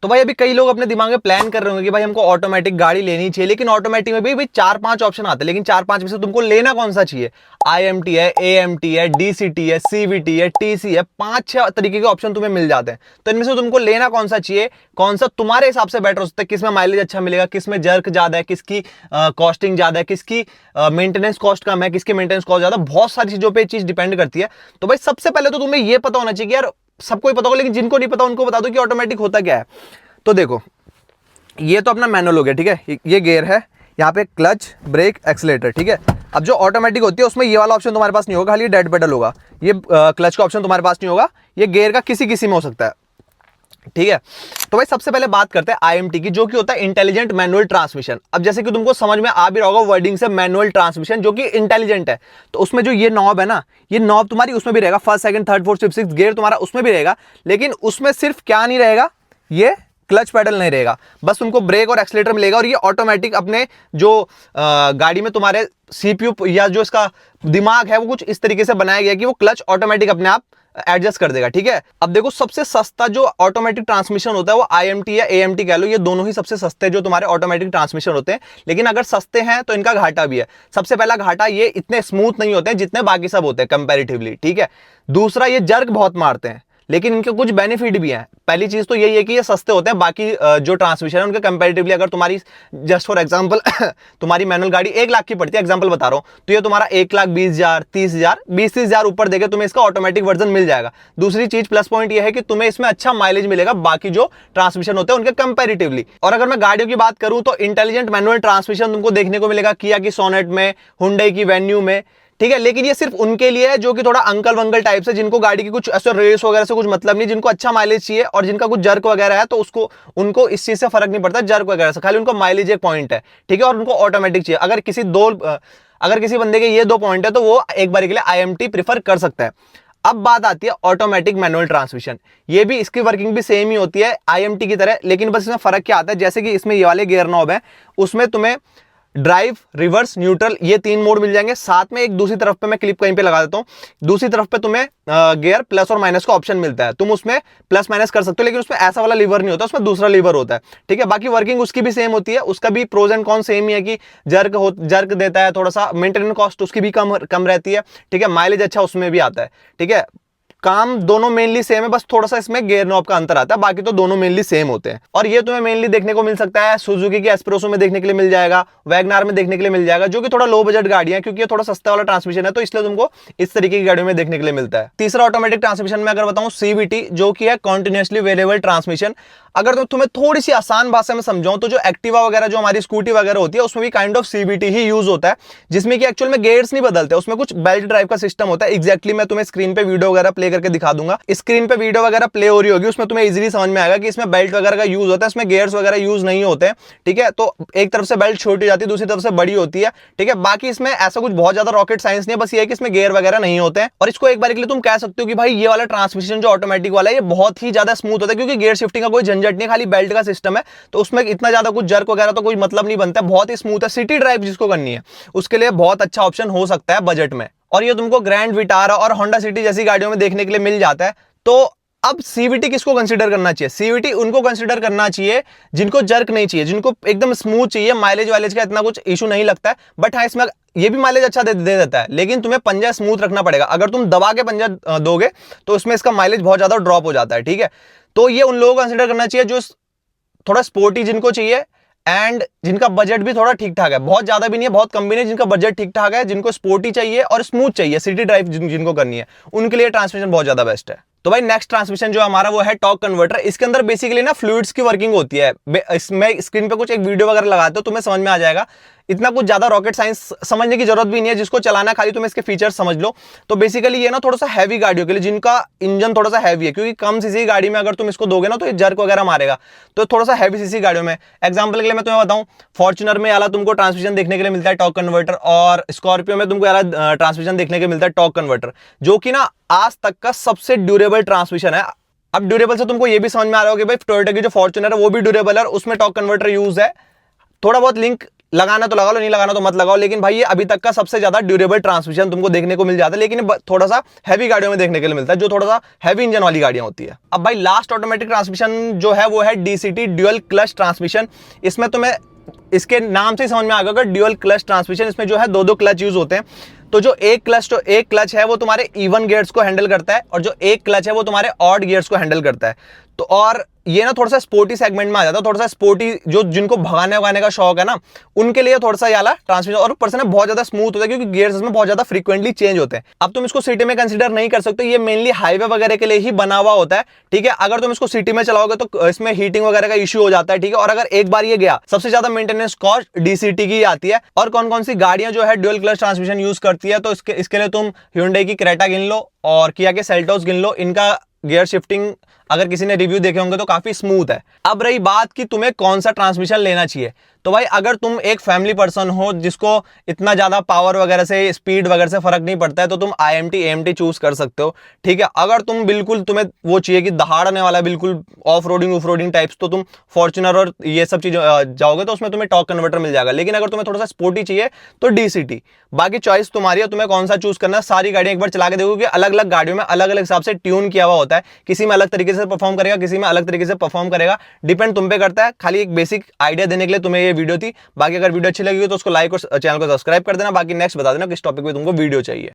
तो भाई अभी कई लोग अपने दिमाग में प्लान कर रहे होंगे कि भाई हमको ऑटोमेटिक गाड़ी लेनी चाहिए, लेकिन ऑटोमेटिक में भी भाई 4-5 ऑप्शन आते हैं, लेकिन 4-5 में से तुमको लेना कौन सा चाहिए? IMT है, AMT है, DCT है, CVT है, TC है, 5-6 तरीके के ऑप्शन तुम्हें मिल जाते हैं। तो इनमें से तुमको लेना कौन सा चाहिए, कौन सा तुम्हारे हिसाब से बेटर हो सकता है, किसमें माइलेज अच्छा मिलेगा, किसमें जर्क ज्यादा है, किसकी कॉस्टिंग ज्यादा है, किसकी मेंटेनेंस कॉस्ट कम है, किसकी मेंटेनेंस कॉस्ट ज्यादा, बहुत सारी चीजों पर चीज डिपेंड करती है। तो भाई सबसे पहले तो तुम्हें यह पता होना चाहिए कि यार, सबको ही पता होगा लेकिन जिनको नहीं पता उनको बता दो कि ऑटोमेटिक होता क्या है। तो देखो, ये तो अपना मैनुअल हो गया, ठीक है, ये गियर है, यहाँ पे क्लच, ब्रेक, एक्सीलेटर, ठीक है। अब जो ऑटोमेटिक होती है उसमें ये वाला ऑप्शन तुम्हारे पास नहीं होगा, खाली डेड पेडल होगा, ये क्लच का ऑप्शन तुम्हारे पास नहीं होगा, ये गियर का किसी किसी में हो सकता है, ठीक है। तो भाई सबसे पहले बात करते हैं IMT की, जो कि होता है इंटेलिजेंट मैनुअल ट्रांसमिशन। अब जैसे कि तुमको समझ में आ भी रहा होगा वर्डिंग से, मैनुअल ट्रांसमिशन जो कि इंटेलिजेंट है, तो उसमें जो ये नॉब है ना, ये नॉब तुम्हारी उसमें भी रहेगा, first, second, third, fourth, fifth, sixth gear तुम्हारा उसमें भी रहेगा, लेकिन उसमें सिर्फ क्या नहीं रहेगा, ये क्लच पेडल नहीं रहेगा, बस तुमको ब्रेक और एक्सीलेटर मिलेगा। और ये ऑटोमेटिक अपने जो गाड़ी में तुम्हारे CPU या जो इसका दिमाग है वो कुछ इस तरीके से बनाया गया कि वो क्लच ऑटोमेटिक अपने आप एडजस्ट कर देगा, ठीक है। अब देखो, सबसे सस्ता जो ऑटोमेटिक ट्रांसमिशन होता है वो IMT या AMT कह लो, ये दोनों ही सबसे सस्ते जो तुम्हारे ऑटोमेटिक ट्रांसमिशन होते हैं। लेकिन अगर सस्ते हैं तो इनका घाटा भी है। सबसे पहला घाटा, ये इतने स्मूथ नहीं होते हैं जितने बाकी सब होते हैं कंपैरेटिवली, ठीक है। दूसरा, ये जर्क बहुत मारते हैं, लेकिन इनके कुछ बेनिफिट भी हैं। पहली चीज तो यही है कि ये सस्ते होते हैं बाकी जो ट्रांसमिशन है उनके कंपैरेटिवली। अगर तुम्हारी, जस्ट फॉर एग्जांपल तुम्हारी मैनुअल गाड़ी 1 लाख की पड़ती है, एग्जांपल बता रहा हूं, तो ये तुम्हारा 1,20,000, 30,000, 20-30,000 ऊपर देके तुम्हें इसका ऑटोमेटिक वर्जन मिल जाएगा। दूसरी चीज, प्लस पॉइंट ये है कि तुम्हें इसमें अच्छा माइलेज मिलेगा बाकी जो ट्रांसमिशन होते हैं उनके कंपैरेटिवली। और अगर मैं गाड़ियों की बात करूं तो इंटेलिजेंट मैनुअल ट्रांसमिशन तुमको देखने को मिलेगा किया की सोनेट में, हुंडई की वेन्यू में, ठीक है। लेकिन ये सिर्फ उनके लिए है जो कि थोड़ा अंकल वंकल टाइप से, जिनको गाड़ी की कुछ ऐसे रेस वगैरह से कुछ मतलब नहीं, जिनको अच्छा माइलेज चाहिए और जिनका कुछ जर्क वगैरह है, तो उसको, उनको इस चीज से फर्क नहीं पड़ता जर्क वगैरह से, खाली उनको माइलेज एक पॉइंट है, ठीक है, और उनको ऑटोमेटिक चाहिए। अगर किसी बंदे के ये 2 पॉइंट है तो वो एक बार के लिए IMT प्रीफर कर सकता है। अब बात आती है ऑटोमेटिक मैनुअल ट्रांसमिशन। ये भी, इसकी वर्किंग भी सेम ही होती है IMT की तरह, लेकिन बस इसमें फर्क क्या आता है, जैसे कि इसमें ये वाले गियर नॉब है, उसमें तुम्हें ड्राइव, रिवर्स, न्यूट्रल, ये 3 मोड मिल जाएंगे। साथ में एक दूसरी तरफ पे मैं क्लिप कहीं पे लगा देता हूं, दूसरी तरफ पे तुम्हें गियर प्लस और माइनस का ऑप्शन मिलता है, तुम उसमें प्लस माइनस कर सकते हो, लेकिन उसमें ऐसा वाला लीवर नहीं होता, उसमें दूसरा लीवर होता है, ठीक है। बाकी वर्किंग उसकी भी सेम होती है, उसका भी प्रोज एंड कॉन सेम ही है कि जर्क देता है, थोड़ा सा मेंटेनेंस कॉस्ट उसकी भी कम रहती है, ठीक है। माइलेज अच्छा उसमें भी आता है, ठीक है। काम दोनों मेनली सेम है, बस थोड़ा सा इसमें गियर नॉब का अंतर आता है, बाकी तो दोनों मेनली सेम होते हैं। और ये तुम्हें मेनली देखने को मिल सकता है सुजुकी की एस्प्रेसो में देखने के लिए मिल जाएगा, वैगनार में देखने के लिए मिल जाएगा, जो कि थोड़ा लो बजट गाड़ियां है, क्योंकि ये थोड़ा सस्ता वाला ट्रांसमिशन है, तो इसलिए तुमको इस तरीके की गाड़ियों में देखने के लिए मिलता है। तीसरा ऑटोमेटिक ट्रांसमिशन में अगर बताऊं CVT, जो कि है कॉन्टिन्यूअसली वेरिएबल ट्रांसमिशन। अगर तो तुम्हें थोड़ी सी आसान भाषा में समझाऊं तो जो एक्टिवा वगैरह, जो हमारी स्कूटी वगैरह होती है, उसमें भी kind of CVT he use होता है, जिसमें कि एक्चुअल में गेयर्स नहीं बदलते, उसमें कुछ बेल्ट ड्राइव का सिस्टम होता है। एग्जैक्टली मैं तुम्हें स्क्रीन पे वीडियो वगैरह प्ले करके दिखा दूंगा, स्क्रीन पे वीडियो वगैरह प्ले हो रही होगी, उसमें तुम्हें इजीली समझ में आएगा कि इसमें बेल्ट वगैरह का यूज होता है, इसमें गियर्स वगैरह यूज नहीं होते हैं, ठीक है। तो एक तरफ से बेल्ट छोटी जाती है, दूसरी तरफ से बड़ी होती है, ठीक है। बाकी इसमें ऐसा कुछ बहुत ज्यादा रॉकेट साइंस नहीं है, बस ये है कि इसमें गियर वगैरह नहीं होते हैं। और इसको एक बार के लिए तुम कह सकते हो कि भाई ये वाला ट्रांसमिशन जो ऑटोमेटिक वाला है, ये बहुत ही ज्यादा स्मूथ होता है, क्योंकि गियर शिफ्टिंग का कोई झंझट नहीं, खाली बेल्ट का सिस्टम है, तो उसमें इतना ज्यादा कुछ जर्क वगैरह तो कोई मतलब नहीं बनता है, बहुत ही स्मूथ है। सिटी ड्राइव जिसको करनी है उसके लिए बहुत अच्छा ऑप्शन हो सकता है बजट में। और ये तुमको ग्रैंड विटारा और होंडा सिटी जैसी गाड़ियों में देखने के लिए मिल जाता है। तो अब CVT किसको कंसीडर करना चाहिए? CVT उनको कंसीडर करना चाहिए जिनको जर्क नहीं चाहिए, जिनको एकदम स्मूथ चाहिए, माइलेज वाइलेज का इतना कुछ इशू नहीं लगता है। बट हाँ, इसमें ये भी माइलेज अच्छा दे देता है, लेकिन तुम्हें पंजा स्मूथ रखना पड़ेगा। अगर तुम दबा के पंजा दोगे तो उसमें इसका माइलेज बहुत ज्यादा ड्रॉप हो जाता है, ठीक है। तो ये उन लोगों को कंसीडर करना चाहिए जो थोड़ा स्पोर्टी जिनको चाहिए, एंड जिनका बजट भी थोड़ा ठीक ठाक है, बहुत ज्यादा भी नहीं है, बहुत कम भी नहीं, जिनका बजट ठीक ठाक है, जिनको स्पोर्टी चाहिए और स्मूथ चाहिए, सिटी ड्राइव जिनको करनी है, उनके लिए ट्रांसमिशन बहुत ज्यादा बेस्ट है। तो भाई नेक्स्ट ट्रांसमिशन जो हमारा वो है टॉर्क कन्वर्टर। इसके अंदर बेसिकली ना फ्लूइड्स की वर्किंग होती है। इसमें स्क्रीन पे कुछ एक वीडियो वगैरह लगाते हो, तुम्हें समझ में आ जाएगा। इतना कुछ ज्यादा रॉकेट साइंस समझने की जरूरत भी नहीं है, जिसको चलाना खाली तुम्हें इसके फीचर्स समझ लो। तो बेसिकली ये ना थोड़ा सा हैवी गाड़ियों के लिए, जिनका इंजन थोड़ा सा हैवी है, क्योंकि कम सीसी गाड़ी में अगर तुम इसको दोगे ना तो ये जर्क वगैरह मारेगा, तो थोड़ा सा हैवी सीसी गाड़ियों में। एग्जाम्पल के लिए मैं तुम्हें बताऊं, फॉर्च्यूनर में आला तुमको ट्रांसमिशन देखने के लिए मिलता है टॉर्क कन्वर्टर, और स्कॉर्पियो में तुमको आला ट्रांसमिशन देखने के मिलता है टॉर्क कन्वर्टर, जो कि ना आज तक का सबसे ड्यूरेबल ट्रांसमिशन है। अब ड्यूरेबल से तुमको ये भी समझ में आ रहा होगा कि भाई टोयोटा की जो फॉर्च्यूनर है वो भी ड्यूरेबल है और उसमें टॉर्क कन्वर्टर यूज है। थोड़ा बहुत लिंक लगाना तो लगा लो, नहीं लगाना तो मत लगाओ, लेकिन भाई ये अभी तक का सबसे ज्यादा ड्यूरेबल ट्रांसमिशन तुमको देखने को मिल जाता है, लेकिन थोड़ा सा हैवी गाड़ियों में देखने के लिए मिलता है, जो थोड़ा सा हैवी इंजन वाली गाड़ियां होती है। अब भाई लास्ट ऑटोमेटिक ट्रांसमिशन जो है वो है डीसीटी, ड्यूअल क्लच ट्रांसमिशन। इसमें तुम्हें इसके नाम से ही समझ में आ गया, ड्यूअल क्लच ट्रांसमिशन। इसमें जो है दो क्लच यूज होते हैं। तो जो एक क्लच है वो तुम्हारे इवन गियर्स को हैंडल करता है, और जो एक क्लच है वो तुम्हारे ऑड गियर्स को हैंडल करता है। तो और ये ना थोड़ा सा स्पोर्टी सेगमेंट में आ जाता है, थोड़ा सा स्पोर्टी, जो जिनको भगाने वगाने का शौक है ना, उनके लिए थोड़ा सा ये वाला ट्रांसमिशन, और ऊपर से ना बहुत ज्यादा स्मूथ होता है, क्योंकि गियर्स इसमें बहुत ज्यादा फ्रीक्वेंटली चेंज होते हैं। अब तुम इसको सिटी में कंसीडर नहीं कर सकते, ये मेनली हाईवे वगैरह के लिए ही बना हुआ होता है, ठीक है। अगर तुम इसको सिटी में चलाओगे तो इसमें हीटिंग वगैरह का इश्यू हो जाता है, ठीक है। और अगर एक बार ये गया, सबसे ज्यादा मेंटेनेंस कॉस्ट डीसीटी की आती है। और कौन कौन सी गाड़ियां जो है ड्यूअल क्लच ट्रांसमिशन यूज करती है, तो इसके लिए तुम Hyundai की क्रेटा गिन लो और किया के सेल्टोस गिन लो। इनका गियर शिफ्टिंग अगर किसी ने रिव्यू देखे होंगे तो काफी स्मूथ है। अब रही बात कि तुम्हें कौन सा ट्रांसमिशन लेना चाहिए, तो भाई अगर तुम एक फैमिली पर्सन हो जिसको इतना ज्यादा पावर वगैरह से, स्पीड वगैरह से फर्क नहीं पड़ता है, तो तुम IMT AMT चूज कर सकते हो, ठीक है। अगर तुम बिल्कुल तुम्हें वो चाहिए कि दहाड़ने वाला बिल्कुल ऑफ रोडिंग टाइप्स, तो तुम फॉर्च्यूनर और ये सब चीज जाओगे, तो उसमें तुम्हें टॉर्क कन्वर्टर मिल जाएगा। लेकिन अगर तुम्हें थोड़ा सा स्पोर्टी चाहिए तो डीसीटी। बाकी चॉइस तुम्हारी है, तुम्हें कौन सा चूज करना है। सारी गाड़ियां एक बार चला के देखो कि अलग अलग गाड़ियों में अलग अलग हिसाब से ट्यून किया हुआ होता है, किसी में अलग तरीके से परफॉर्म करेगा, किसी में अलग तरीके से परफॉर्म करेगा, डिपेंड तुम पे करता है। खाली एक बेसिक आइडिया देने के लिए तुम्हें ये वीडियो थी। बाकी अगर वीडियो अच्छी लगी तो उसको लाइक और चैनल को सब्सक्राइब कर देना। बाकी नेक्स्ट बता देना किस टॉपिक पे तुमको वीडियो चाहिए।